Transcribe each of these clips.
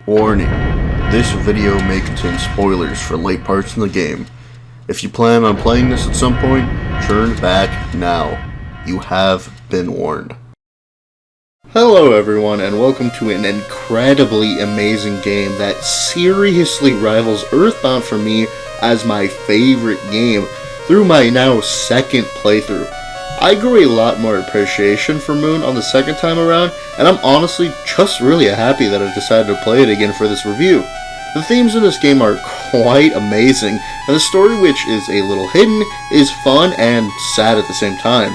Warning, this video may contain spoilers for late parts in the game. If you plan on playing this at some point, turn back now. You have been warned. Hello everyone, and welcome to an incredibly amazing game that seriously rivals Earthbound for me as my favorite game through my now second playthrough. I grew a lot more appreciation for Moon on the second time around, and I'm honestly just really happy that I decided to play it again for this review. The themes in this game are quite amazing, and the story, which is a little hidden, is fun and sad at the same time.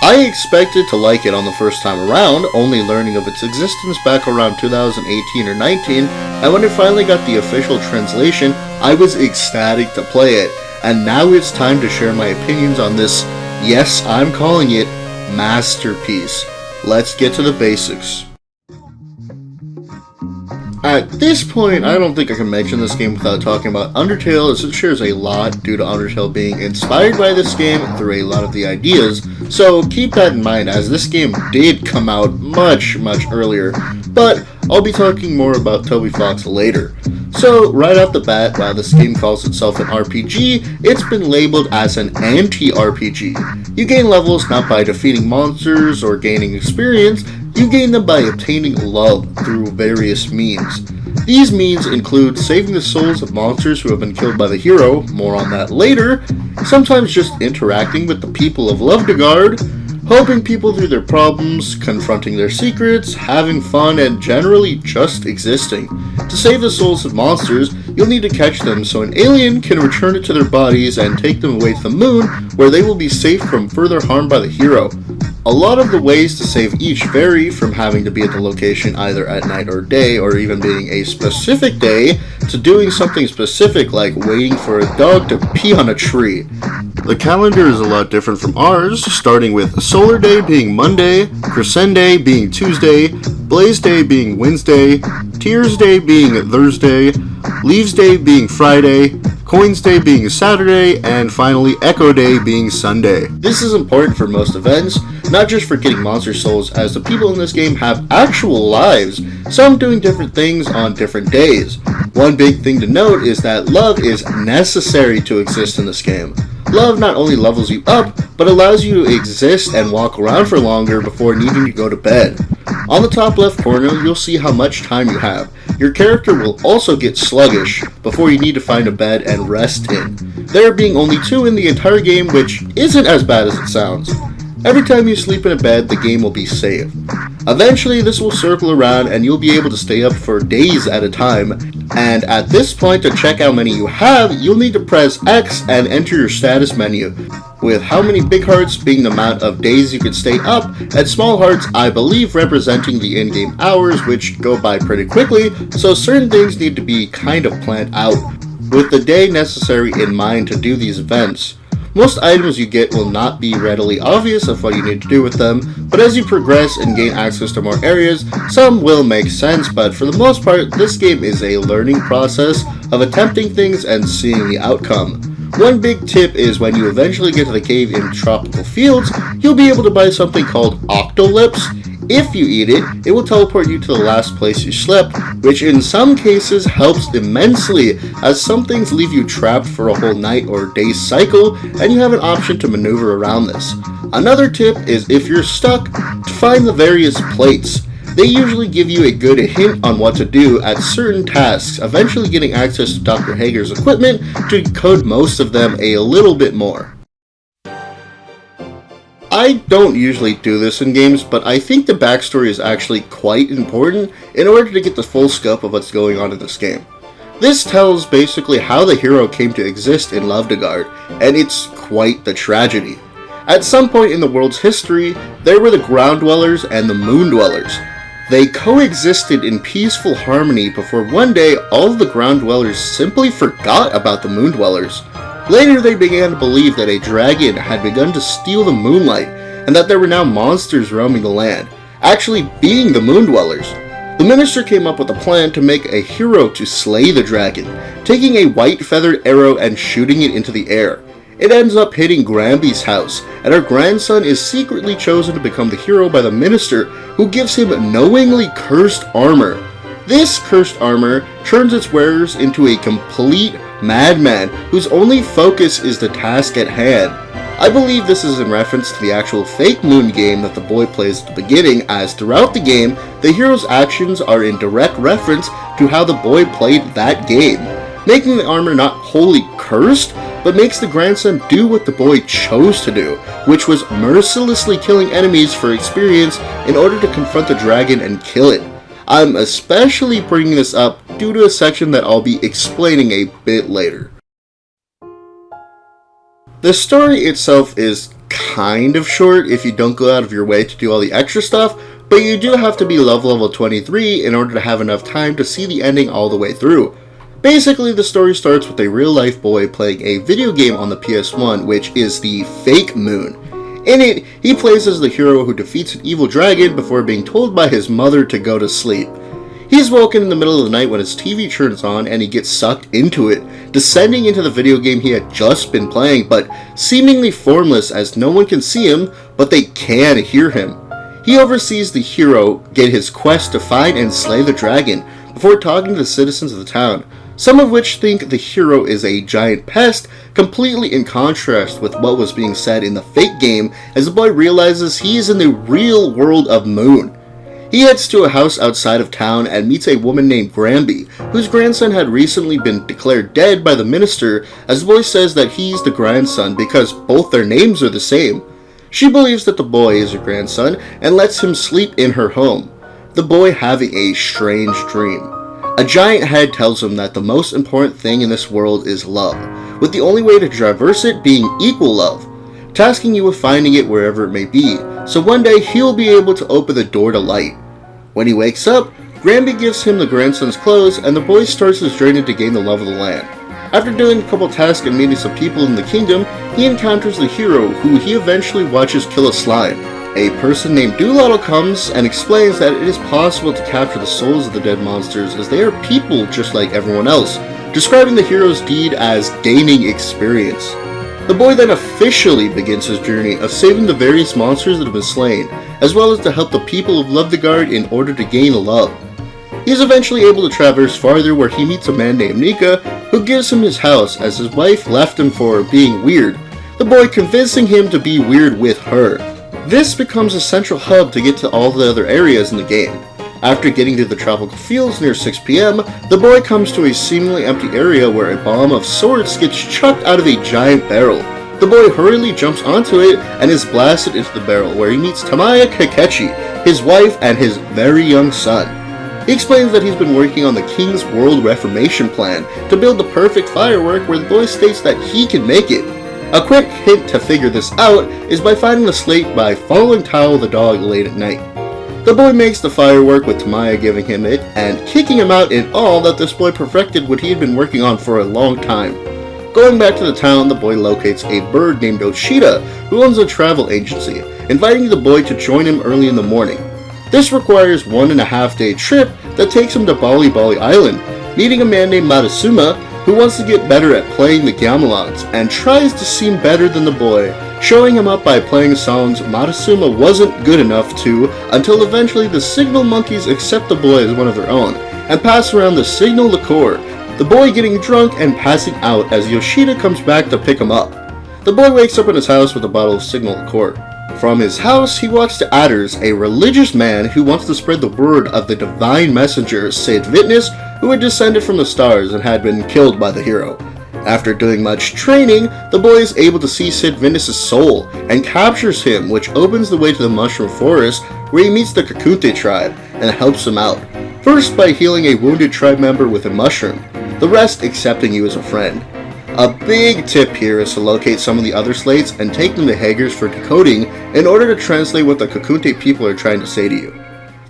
I expected to like it on the first time around, only learning of its existence back around 2018 or 19, and when it finally got the official translation, I was ecstatic to play it, and now it's time to share my opinions on this, yes, I'm calling it, masterpiece. Let's get to the basics. At this point, I don't think I can mention this game without talking about Undertale, as it shares a lot due to Undertale being inspired by this game through a lot of the ideas, so keep that in mind as this game did come out much earlier, but I'll be talking more about Toby Fox later. So, right off the bat, while this game calls itself an RPG, it's been labeled as an anti-RPG. You gain levels not by defeating monsters or gaining experience, you gain them by obtaining love through various means. These means include saving the souls of monsters who have been killed by the hero, more on that later, sometimes just interacting with the people of Love-de-Lic, helping people through their problems, confronting their secrets, having fun, and generally just existing. To save the souls of monsters, you'll need to catch them so an alien can return it to their bodies and take them away to the moon, where they will be safe from further harm by the hero. A lot of the ways to save each vary, from having to be at the location either at night or day, or even being a specific day, to doing something specific like waiting for a dog to pee on a tree. The calendar is a lot different from ours, starting with Solar Day being Monday, Crescent Day being Tuesday, Blaze Day being Wednesday, Tears Day being Thursday, Leaves Day being Friday, Coins Day being Saturday, and finally Echo Day being Sunday. This is important for most events, not just for getting monster souls, as the people in this game have actual lives, some doing different things on different days. One big thing to note is that love is necessary to exist in this game. Love not only levels you up, but allows you to exist and walk around for longer before needing to go to bed. On the top left corner, you'll see how much time you have. Your character will also get sluggish before you need to find a bed and rest in. There being only 2 in the entire game, which isn't as bad as it sounds. Every time you sleep in a bed, the game will be saved. Eventually, this will circle around and you'll be able to stay up for days at a time, and at this point, to check how many you have, you'll need to press X and enter your status menu, with how many big hearts being the amount of days you can stay up, and small hearts I believe representing the in-game hours, which go by pretty quickly, so certain things need to be kind of planned out, with the day necessary in mind to do these events. Most items you get will not be readily obvious of what you need to do with them, but as you progress and gain access to more areas, some will make sense, but for the most part, this game is a learning process of attempting things and seeing the outcome. One big tip is when you eventually get to the cave in Tropical Fields, you'll be able to buy something called Octolips. If you eat it, it will teleport you to the last place you slept, which in some cases helps immensely, as some things leave you trapped for a whole night or day cycle, and you have an option to maneuver around this. Another tip is if you're stuck, to find the various plates. They usually give you a good hint on what to do at certain tasks, eventually getting access to Dr. Hager's equipment to decode most of them a little bit more. I don't usually do this in games, but I think the backstory is actually quite important in order to get the full scope of what's going on in this game. This tells basically how the hero came to exist in Love-de-Lic, and it's quite the tragedy. At some point in the world's history, there were the ground dwellers and the moon dwellers. They coexisted in peaceful harmony before one day all of the ground dwellers simply forgot about the moon dwellers. Later they began to believe that a dragon had begun to steal the moonlight, and that there were now monsters roaming the land, actually being the moon dwellers. The minister came up with a plan to make a hero to slay the dragon, taking a white feathered arrow and shooting it into the air. It ends up hitting Granby's house, and her grandson is secretly chosen to become the hero by the minister, who gives him knowingly cursed armor. This cursed armor turns its wearers into a complete madman whose only focus is the task at hand. I believe this is in reference to the actual fake moon game that the boy plays at the beginning, as throughout the game, the hero's actions are in direct reference to how the boy played that game, making the armor not wholly cursed, but makes the grandson do what the boy chose to do, which was mercilessly killing enemies for experience in order to confront the dragon and kill it. I'm especially bringing this up due to a section that I'll be explaining a bit later. The story itself is kind of short if you don't go out of your way to do all the extra stuff, but you do have to be level 23 in order to have enough time to see the ending all the way through. Basically, the story starts with a real-life boy playing a video game on the PS1, which is the Fake Moon. In it, he plays as the hero who defeats an evil dragon before being told by his mother to go to sleep. He's woken in the middle of the night when his TV turns on and he gets sucked into it, descending into the video game he had just been playing, but seemingly formless as no one can see him, but they can hear him. He oversees the hero get his quest to find and slay the dragon before talking to the citizens of the town, some of which think the hero is a giant pest, completely in contrast with what was being said in the fake game as the boy realizes he is in the real world of Moon. He heads to a house outside of town and meets a woman named Granby, whose grandson had recently been declared dead by the minister, as the boy says that he's the grandson because both their names are the same. She believes that the boy is her grandson and lets him sleep in her home, the boy having a strange dream. A giant head tells him that the most important thing in this world is love, with the only way to traverse it being equal love, tasking you with finding it wherever it may be, so one day he'll be able to open the door to light. When he wakes up, Granby gives him the grandson's clothes and the boy starts his journey to gain the love of the land. After doing a couple tasks and meeting some people in the kingdom, he encounters the hero who he eventually watches kill a slime. A person named Doolittle comes and explains that it is possible to capture the souls of the dead monsters as they are people just like everyone else, describing the hero's deed as gaining experience. The boy then officially begins his journey of saving the various monsters that have been slain, as well as to help the people of Love-de-Lic in order to gain love. He is eventually able to traverse farther where he meets a man named Nika, who gives him his house as his wife left him for being weird, the boy convincing him to be weird with her. This becomes a central hub to get to all the other areas in the game. After getting to the tropical fields near 6 p.m., the boy comes to a seemingly empty area where a bomb of sorts gets chucked out of a giant barrel. The boy hurriedly jumps onto it and is blasted into the barrel, where he meets Tamaya Kakechi, his wife, and his very young son. He explains that he's been working on the King's World Reformation plan to build the perfect firework, where the boy states that he can make it. A quick hint to figure this out is by finding the slate by following Tao the dog late at night. The boy makes the firework with Tamaya giving him it and kicking him out in all that this boy perfected what he had been working on for a long time. Going back to the town, the boy locates a bird named Oshida who owns a travel agency, inviting the boy to join him early in the morning. This requires 1.5 day trip that takes him to Bali Island, meeting a man named Matsuma who wants to get better at playing the gamelons and tries to seem better than the boy, showing him up by playing songs Matsuma wasn't good enough to, until eventually the Signal Monkeys accept the boy as one of their own and pass around the Signal liqueur, the boy getting drunk and passing out as Yoshida comes back to pick him up. The boy wakes up in his house with a bottle of Signal liqueur. From his house, he walks to Adders, a religious man who wants to spread the word of the divine messenger Sid Vitness, who had descended from the stars and had been killed by the hero. After doing much training, the boy is able to see Sid Vitness' soul and captures him, which opens the way to the Mushroom Forest, where he meets the Kakunte tribe and helps them out. First by healing a wounded tribe member with a mushroom, the rest accepting you as a friend. A big tip here is to locate some of the other slates and take them to Haggers for decoding in order to translate what the Kakunte people are trying to say to you.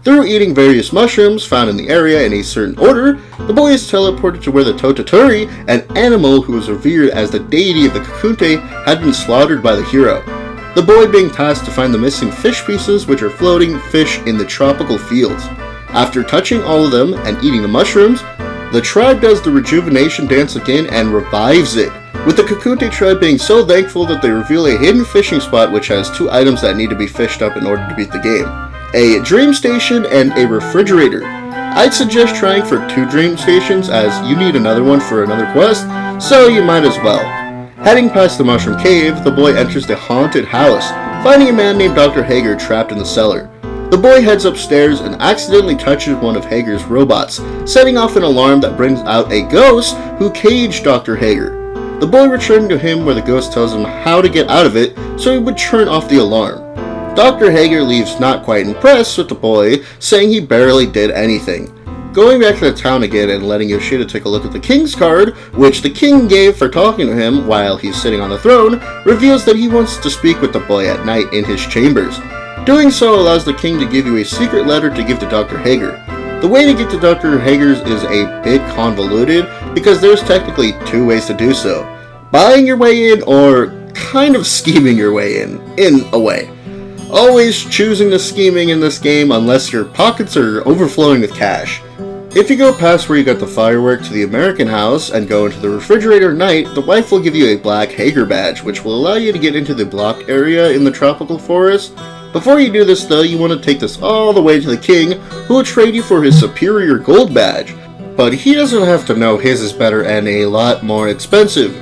Through eating various mushrooms found in the area in a certain order, the boy is teleported to where the Totaturi, an animal who was revered as the deity of the Kakunte, had been slaughtered by the hero. The boy being tasked to find the missing fish pieces, which are floating fish in the tropical fields. After touching all of them and eating the mushrooms, the tribe does the rejuvenation dance again and revives it, with the Kakunte tribe being so thankful that they reveal a hidden fishing spot which has 2 items that need to be fished up in order to beat the game: a dream station and a refrigerator. I'd suggest trying for 2 dream stations as you need another one for another quest, so you might as well. Heading past the Mushroom Cave, the boy enters the haunted house, finding a man named Dr. Hager trapped in the cellar. The boy heads upstairs and accidentally touches one of Hager's robots, setting off an alarm that brings out a ghost who caged Dr. Hager. The boy returns to him where the ghost tells him how to get out of it so he would turn off the alarm. Dr. Hager leaves not quite impressed with the boy, saying he barely did anything. Going back to the town again and letting Yoshida take a look at the king's card, which the king gave for talking to him while he's sitting on the throne, reveals that he wants to speak with the boy at night in his chambers. Doing so allows the king to give you a secret letter to give to Dr. Hager. The way to get to Dr. Hager's is a bit convoluted because there's technically 2 ways to do so. Buying your way in or kind of scheming your way in a way. Always choosing the scheming in this game unless your pockets are overflowing with cash. If you go past where you got the firework to the American house and go into the refrigerator at night, the wife will give you a black Hager badge, which will allow you to get into the block area in the tropical forest. Before you do this though, you want to take this all the way to the king, who will trade you for his superior gold badge. But he doesn't have to know his is better and a lot more expensive.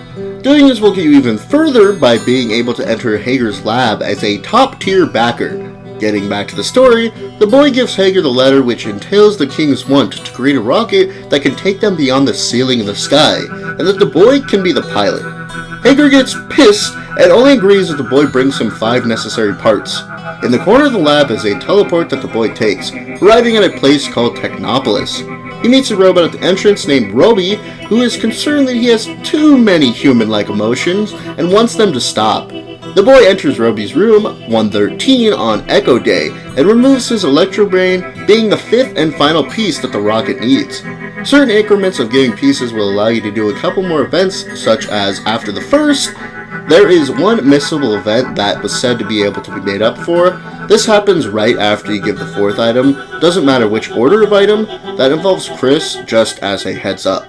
Doing this will get you even further by being able to enter Hager's lab as a top tier backer. Getting back to the story, the boy gives Hager the letter which entails the king's want to create a rocket that can take them beyond the ceiling of the sky, and that the boy can be the pilot. Hager gets pissed and only agrees if the boy brings him 5 necessary parts. In the corner of the lab is a teleport that the boy takes, arriving at a place called Technopolis. He meets a robot at the entrance named Roby, who is concerned that he has too many human-like emotions and wants them to stop. The boy enters Roby's room, 113 on Echo Day, and removes his Electro Brain, being the 5th and final piece that the rocket needs. Certain increments of getting pieces will allow you to do a couple more events, such as after the first, there is one missable event that was said to be able to be made up for. This happens right after you give the 4th item, doesn't matter which order of item, that involves Chris, just as a heads up.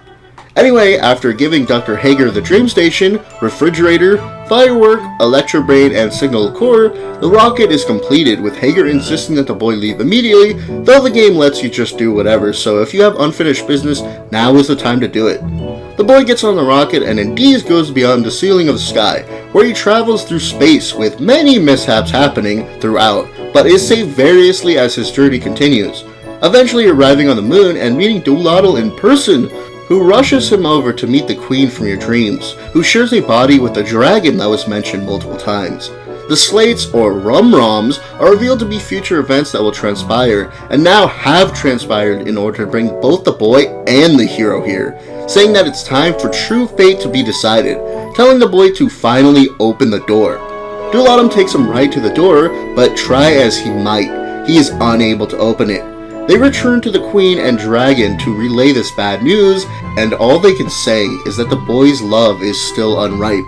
Anyway, after giving Dr. Hager the Dream Station, Refrigerator, Firework, Electro Brain, and Signal Core, the rocket is completed, with Hager insisting that the boy leave immediately, though the game lets you just do whatever, so if you have unfinished business, now is the time to do it. The boy gets on the rocket and indeed goes beyond the ceiling of the sky, where he travels through space with many mishaps happening throughout, but is saved variously as his journey continues, eventually arriving on the moon and meeting Doolittle in person, who rushes him over to meet the queen from your dreams, who shares a body with the dragon that was mentioned multiple times. The slates, or rum-roms, are revealed to be future events that will transpire, and now have transpired in order to bring both the boy and the hero here, saying that it's time for true fate to be decided, telling the boy to finally open the door. Doolittle takes him right to the door, but try as he might, he is unable to open it. They return to the Queen and Dragon to relay this bad news, and all they can say is that the boy's love is still unripe.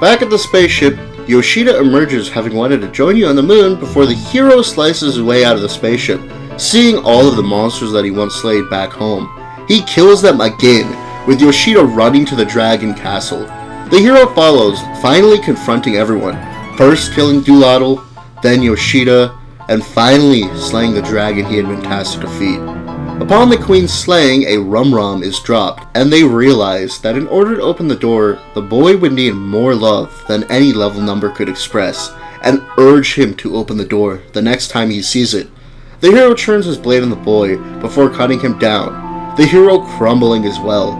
Back at the spaceship, Yoshida emerges having wanted to join you on the moon before the hero slices his way out of the spaceship, seeing all of the monsters that he once slayed back home. He kills them again, with Yoshida running to the Dragon Castle. The hero follows, finally confronting everyone, first killing Doolittle, then Yoshida, and finally slaying the dragon he had been tasked to defeat. Upon the queen's slaying, a rum-rum is dropped, and they realize that in order to open the door, the boy would need more love than any level number could express, and urge him to open the door the next time he sees it. The hero turns his blade on the boy before cutting him down, the hero crumbling as well.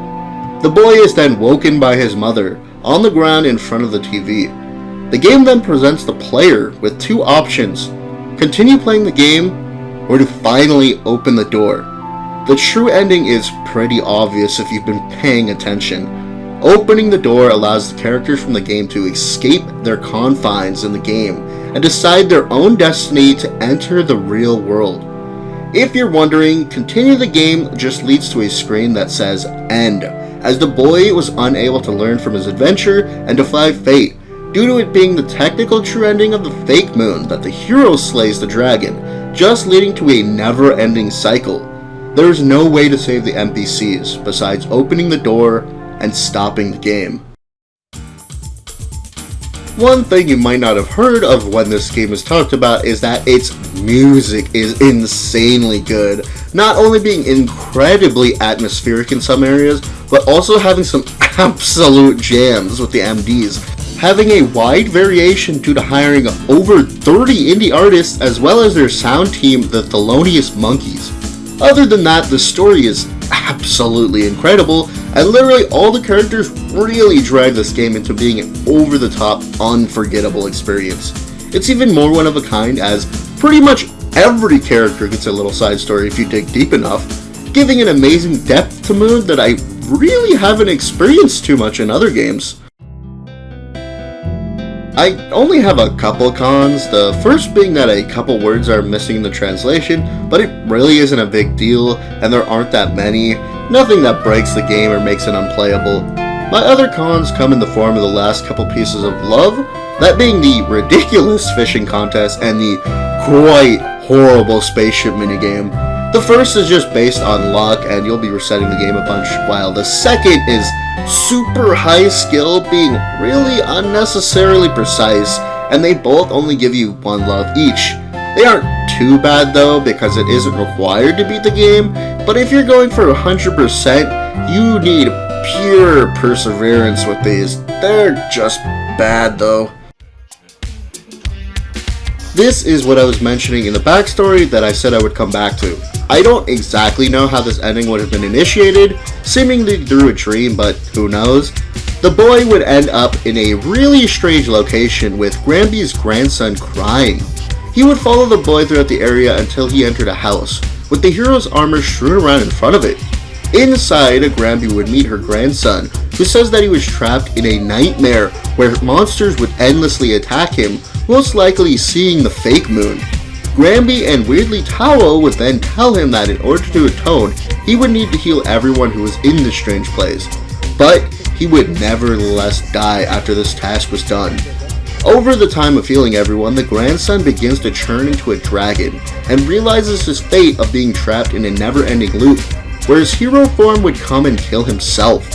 The boy is then woken by his mother, on the ground in front of the TV. The game then presents the player with 2 options: continue playing the game, or to finally open the door. The true ending is pretty obvious if you've been paying attention. Opening the door allows the characters from the game to escape their confines in the game and decide their own destiny to enter the real world. If you're wondering, continue the game just leads to a screen that says end, as the boy was unable to learn from his adventure and defy fate, due to it being the technical true ending of the fake moon that the hero slays the dragon, just leading to a never-ending cycle. There is no way to save the NPCs besides opening the door and stopping the game. One thing you might not have heard of when this game is talked about is that its music is insanely good, not only being incredibly atmospheric in some areas, but also having some absolute jams with the MDs, having a wide variation due to hiring over 30 indie artists as well as their sound team, the Thelonious Monkeys. Other than that, the story is absolutely incredible, and literally all the characters really drive this game into being an over-the-top, unforgettable experience. It's even more one of a kind, as pretty much every character gets a little side story if you dig deep enough, giving an amazing depth to Moon that I really haven't experienced too much in other games. I only have a couple cons, the first being that a couple words are missing in the translation, but it really isn't a big deal, and there aren't that many, nothing that breaks the game or makes it unplayable. My other cons come in the form of the last couple pieces of love, that being the ridiculous fishing contest and the quite horrible spaceship minigame. The first is just based on luck and you'll be resetting the game a bunch, while the second is super high skill being really unnecessarily precise, and they both only give you one love each. They aren't too bad though, because it isn't required to beat the game, but if you're going for 100%, you need pure perseverance with these. They're just bad though. This is what I was mentioning in the backstory that I said I would come back to. I don't exactly know how this ending would have been initiated, seemingly through a dream, but who knows. The boy would end up in a really strange location with Granby's grandson crying. He would follow the boy throughout the area until he entered a house, with the hero's armor strewn around in front of it. Inside, Granby would meet her grandson, who says that he was trapped in a nightmare where monsters would endlessly attack him, most likely seeing the fake moon. Granby and weirdly Tao would then tell him that in order to atone, he would need to heal everyone who was in this strange place, but he would nevertheless die after this task was done. Over the time of healing everyone, the grandson begins to turn into a dragon, and realizes his fate of being trapped in a never-ending loop, where his hero form would come and kill himself.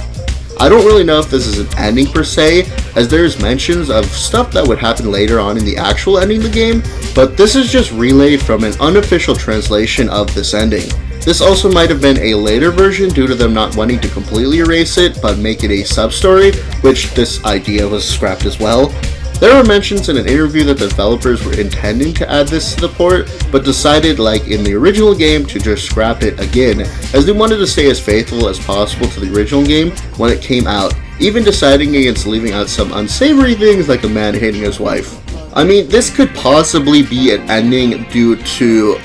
I don't really know if this is an ending per se, as there's mentions of stuff that would happen later on in the actual ending of the game, but this is just relayed from an unofficial translation of this ending. This also might have been a later version due to them not wanting to completely erase it, but make it a sub-story, which this idea was scrapped as well. There were mentions in an interview that the developers were intending to add this to the port, but decided, like in the original game, to just scrap it again, as they wanted to stay as faithful as possible to the original game when it came out, even deciding against leaving out some unsavory things like a man hating his wife. I mean, this could possibly be an ending due to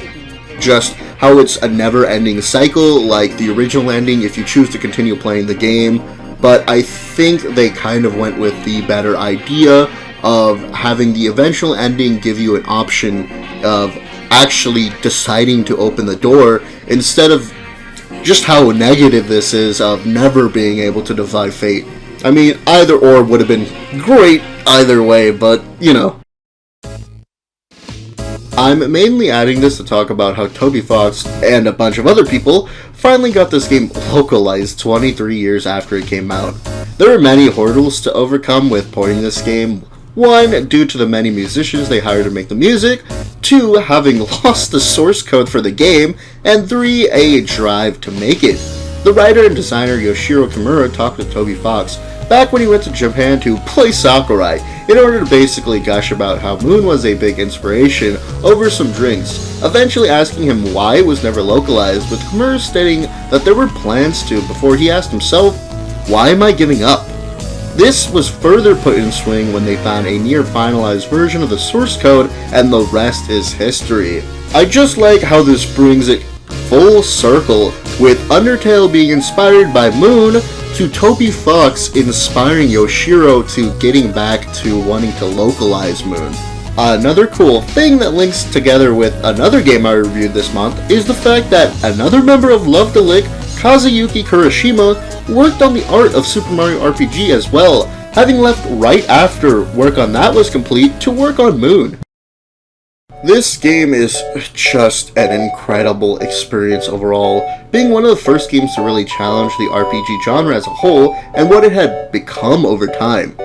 just how it's a never-ending cycle, like the original ending if you choose to continue playing the game, but I think they kind of went with the better idea of having the eventual ending give you an option of actually deciding to open the door, instead of just how negative this is of never being able to defy fate. I mean, either or would have been great either way, but you know. I'm mainly adding this to talk about how Toby Fox and a bunch of other people finally got this game localized 23 years after it came out. There are many hurdles to overcome with porting this game. 1, due to the many musicians they hired to make the music, 2, having lost the source code for the game, and 3, a drive to make it. The writer and designer Yoshiro Kimura talked to Toby Fox back when he went to Japan to play Sakurai, in order to basically gush about how Moon was a big inspiration over some drinks, eventually asking him why it was never localized, with Kimura stating that there were plans to before he asked himself, "Why am I giving up?" This was further put in swing when they found a near finalized version of the source code, and the rest is history. I just like how this brings it full circle, with Undertale being inspired by Moon, to Toby Fox inspiring Yoshiro to getting back to wanting to localize Moon. Another cool thing that links together with another game I reviewed this month is the fact that another member of Love-de-Lic, Kazuyuki Kurashima, worked on the art of Super Mario RPG as well, having left right after work on that was complete to work on Moon. This game is just an incredible experience overall, being one of the first games to really challenge the RPG genre as a whole and what it had become over time.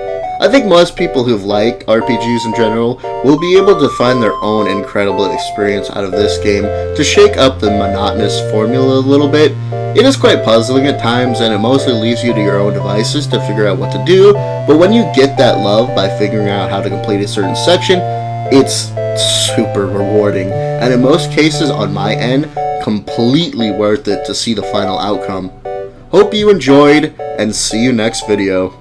I think most people who like RPGs in general will be able to find their own incredible experience out of this game to shake up the monotonous formula a little bit. It is quite puzzling at times, and it mostly leaves you to your own devices to figure out what to do, but when you get that love by figuring out how to complete a certain section, it's super rewarding, and in most cases on my end, completely worth it to see the final outcome. Hope you enjoyed, and see you next video.